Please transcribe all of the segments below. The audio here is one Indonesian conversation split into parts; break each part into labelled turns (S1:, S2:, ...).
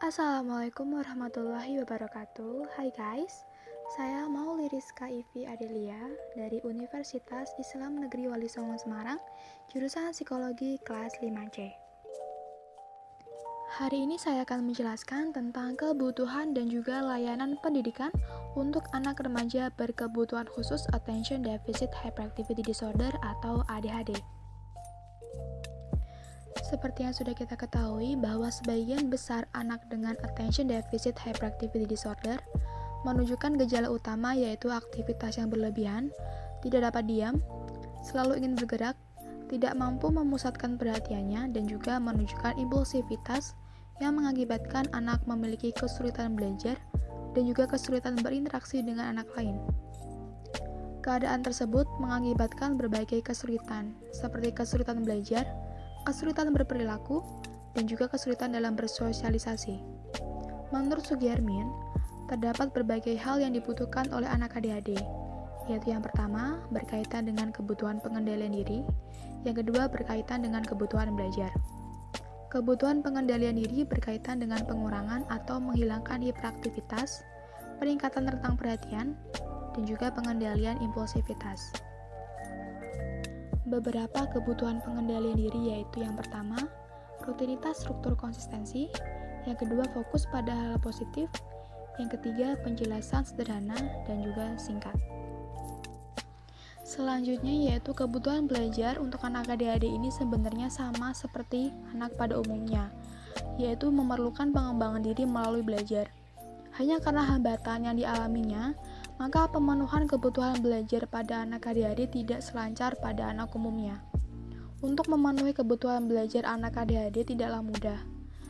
S1: Assalamualaikum warahmatullahi wabarakatuh. Hai guys, saya Mauli Rizka Ivi Adelia dari Universitas Islam Negeri Wali Songo Semarang, jurusan Psikologi kelas 5C. Hari ini saya akan menjelaskan tentang kebutuhan dan juga layanan pendidikan untuk anak remaja berkebutuhan khusus Attention Deficit Hyperactivity Disorder atau ADHD. Seperti yang sudah kita ketahui bahwa sebagian besar anak dengan Attention Deficit Hyperactivity Disorder menunjukkan gejala utama yaitu aktivitas yang berlebihan, tidak dapat diam, selalu ingin bergerak, tidak mampu memusatkan perhatiannya, dan juga menunjukkan impulsivitas yang mengakibatkan anak memiliki kesulitan belajar dan juga kesulitan berinteraksi dengan anak lain. Keadaan tersebut mengakibatkan berbagai kesulitan, seperti kesulitan belajar, kesulitan berperilaku, dan juga kesulitan dalam bersosialisasi. Menurut Sugiarmin, terdapat berbagai hal yang dibutuhkan oleh anak ADHD, yaitu yang pertama berkaitan dengan kebutuhan pengendalian diri, yang kedua berkaitan dengan kebutuhan belajar. Kebutuhan pengendalian diri berkaitan dengan pengurangan atau menghilangkan hiperaktivitas, peningkatan rentang perhatian, dan juga pengendalian impulsivitas. Beberapa kebutuhan pengendalian diri yaitu yang pertama, rutinitas struktur konsistensi, yang kedua fokus pada hal positif, yang ketiga penjelasan sederhana dan juga singkat. Selanjutnya yaitu kebutuhan belajar untuk anak ADHD ini sebenarnya sama seperti anak pada umumnya, yaitu memerlukan pengembangan diri melalui belajar. Hanya karena hambatan yang dialaminya, maka pemenuhan kebutuhan belajar pada anak ADHD tidak selancar pada anak umumnya. Untuk memenuhi kebutuhan belajar anak ADHD tidaklah mudah.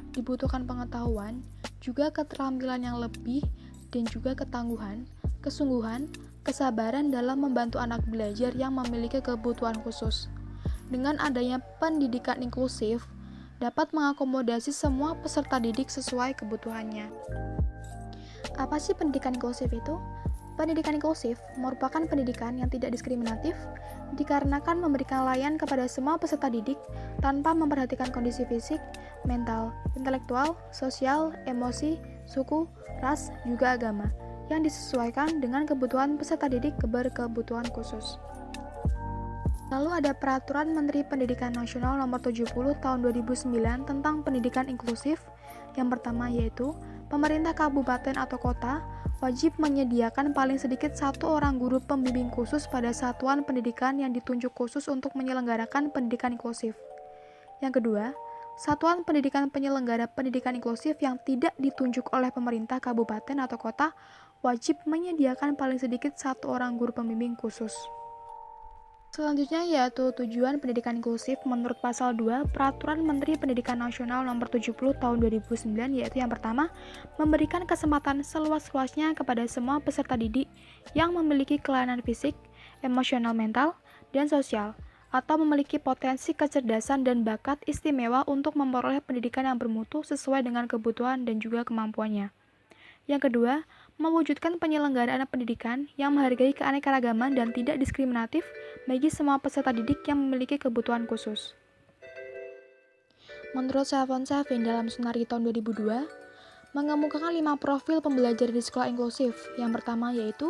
S1: Dibutuhkan pengetahuan, juga keterampilan yang lebih, dan juga ketangguhan, kesungguhan, kesabaran dalam membantu anak belajar yang memiliki kebutuhan khusus. Dengan adanya pendidikan inklusif, dapat mengakomodasi semua peserta didik sesuai kebutuhannya. Apa sih pendidikan inklusif itu? Pendidikan inklusif merupakan pendidikan yang tidak diskriminatif dikarenakan memberikan layanan kepada semua peserta didik tanpa memperhatikan kondisi fisik, mental, intelektual, sosial, emosi, suku, ras, juga agama yang disesuaikan dengan kebutuhan peserta didik berkebutuhan khusus. Lalu ada Peraturan Menteri Pendidikan Nasional Nomor 70 Tahun 2009 tentang pendidikan inklusif. Yang pertama yaitu pemerintah kabupaten atau kota wajib menyediakan paling sedikit 1 orang guru pembimbing khusus pada satuan pendidikan yang ditunjuk khusus untuk menyelenggarakan pendidikan inklusif. Yang kedua, satuan pendidikan penyelenggara pendidikan inklusif yang tidak ditunjuk oleh pemerintah kabupaten atau kota wajib menyediakan paling sedikit 1 orang guru pembimbing khusus. Selanjutnya yaitu tujuan pendidikan inklusif menurut pasal 2 Peraturan Menteri Pendidikan Nasional Nomor 70 Tahun 2009 yaitu yang pertama, memberikan kesempatan seluas-luasnya kepada semua peserta didik yang memiliki kelainan fisik, emosional mental, dan sosial atau memiliki potensi kecerdasan dan bakat istimewa untuk memperoleh pendidikan yang bermutu sesuai dengan kebutuhan dan juga kemampuannya. Yang kedua, mewujudkan penyelenggaraan pendidikan yang menghargai keanekaragaman dan tidak diskriminatif bagi semua peserta didik yang memiliki kebutuhan khusus. Menurut Selvon Savin dalam Sunari tahun 2002, mengemukakan 5 profil pembelajar di sekolah inklusif. Yang pertama yaitu,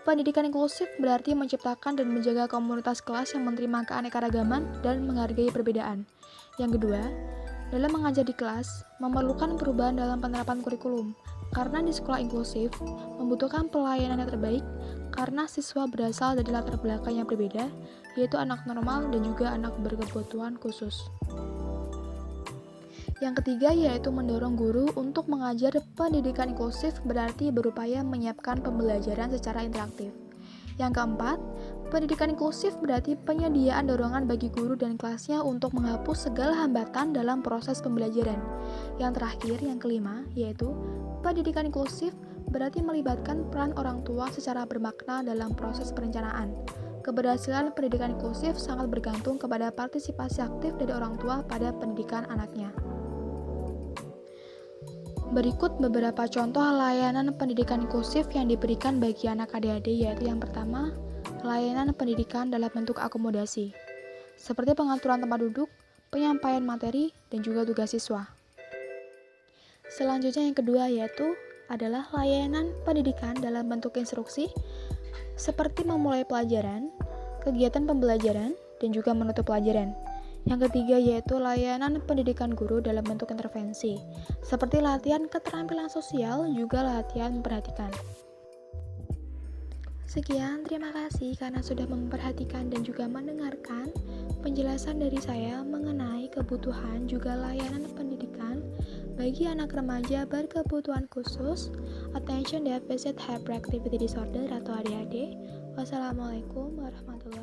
S1: pendidikan inklusif berarti menciptakan dan menjaga komunitas kelas yang menerima keanekaragaman dan menghargai perbedaan. Yang kedua, dalam mengajar di kelas, memerlukan perubahan dalam penerapan kurikulum, karena di sekolah inklusif membutuhkan pelayanan yang terbaik karena siswa berasal dari latar belakang yang berbeda, yaitu anak normal dan juga anak berkebutuhan khusus. Yang ketiga yaitu mendorong guru untuk mengajar pendidikan inklusif berarti berupaya menyiapkan pembelajaran secara interaktif. Yang keempat, pendidikan inklusif berarti penyediaan dorongan bagi guru dan kelasnya untuk menghapus segala hambatan dalam proses pembelajaran. Yang terakhir, yang kelima, yaitu pendidikan inklusif berarti melibatkan peran orang tua secara bermakna dalam proses perencanaan. Keberhasilan pendidikan inklusif sangat bergantung kepada partisipasi aktif dari orang tua pada pendidikan anaknya. Berikut beberapa contoh layanan pendidikan inklusif yang diberikan bagi anak ADHD yaitu yang pertama, layanan pendidikan dalam bentuk akomodasi, seperti pengaturan tempat duduk, penyampaian materi, dan juga tugas siswa. Selanjutnya yang kedua yaitu adalah layanan pendidikan dalam bentuk instruksi seperti memulai pelajaran, kegiatan pembelajaran, dan juga menutup pelajaran. Yang ketiga yaitu layanan pendidikan guru dalam bentuk intervensi, seperti latihan keterampilan sosial, juga latihan memperhatikan. Sekian, terima kasih karena sudah memperhatikan dan juga mendengarkan penjelasan dari saya mengenai kebutuhan juga layanan pendidikan bagi anak remaja berkebutuhan khusus Attention Deficit Hyperactivity Disorder atau ADHD. Wassalamualaikum warahmatullahi wabarakatuh.